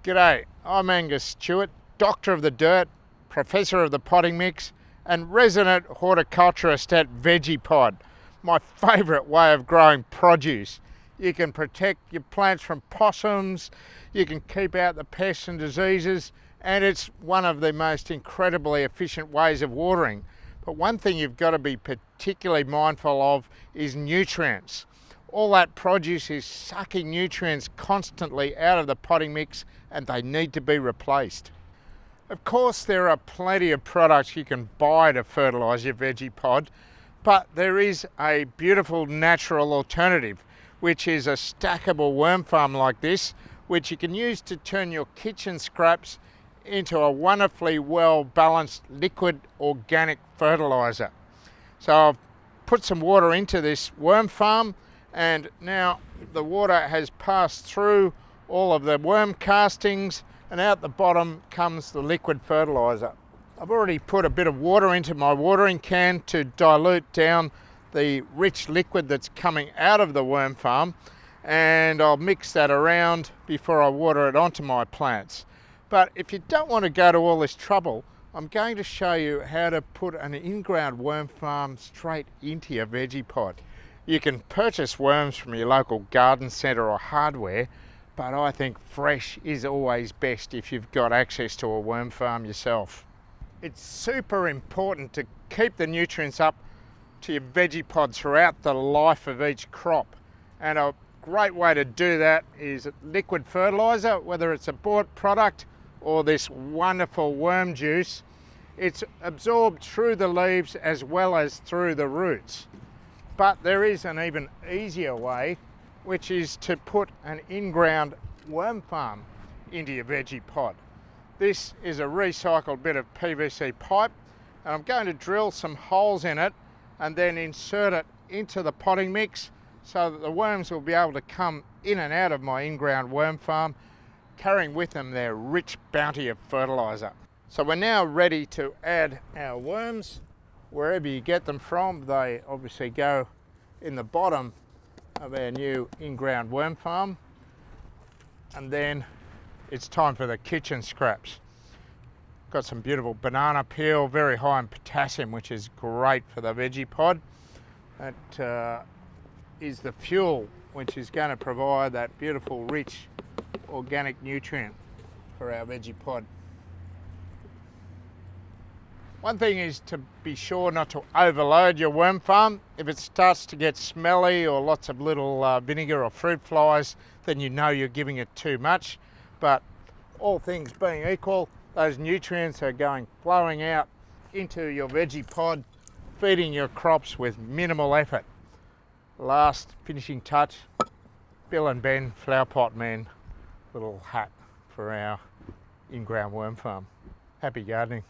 G'day, I'm Angus Stewart, Doctor of the Dirt, Professor of the Potting Mix and resident horticulturist at Veggie Pod, my favourite way of growing produce. You can protect your plants from possums, you can keep out the pests and diseases, and it's one of the most incredibly efficient ways of watering. But one thing you've got to be particularly mindful of is nutrients. All that produce is sucking nutrients constantly out of the potting mix and they need to be replaced. Of course, there are plenty of products you can buy to fertilise your veggie pod, but there is a beautiful natural alternative, which is a stackable worm farm like this, which you can use to turn your kitchen scraps into a wonderfully well balanced liquid organic fertiliser. So I've put some water into this worm farm, and now the water has passed through all of the worm castings and out the bottom comes the liquid fertiliser. I've already put a bit of water into my watering can to dilute down the rich liquid that's coming out of the worm farm, and I'll mix that around before I water it onto my plants. But if you don't want to go to all this trouble, I'm going to show you how to put an in-ground worm farm straight into your veggie pod. You can purchase worms from your local garden centre or hardware, but I think fresh is always best if you've got access to a worm farm yourself. It's super important to keep the nutrients up to your veggie pod throughout the life of each crop, and a great way to do that is liquid fertiliser, whether it's a bought product or this wonderful worm juice. It's absorbed through the leaves as well as through the roots. But there is an even easier way, which is to put an in-ground worm farm into your veggie pod. This is a recycled bit of PVC pipe, and I'm going to drill some holes in it and then insert it into the potting mix so that the worms will be able to come in and out of my in-ground worm farm, carrying with them their rich bounty of fertiliser. So we're now ready to add our worms. Wherever you get them from, they obviously go in the bottom of our new in-ground worm farm. And then it's time for the kitchen scraps. Got some beautiful banana peel, very high in potassium, which is great for the veggie pod. That is the fuel which is going to provide that beautiful, rich, organic nutrient for our veggie pod. One thing is to be sure not to overload your worm farm. If it starts to get smelly or lots of little vinegar or fruit flies, then you know you're giving it too much. But all things being equal, those nutrients are flowing out into your veggie pod, feeding your crops with minimal effort. Last finishing touch, Bill and Ben Flower Pot Men little hat for our in-ground worm farm. Happy gardening.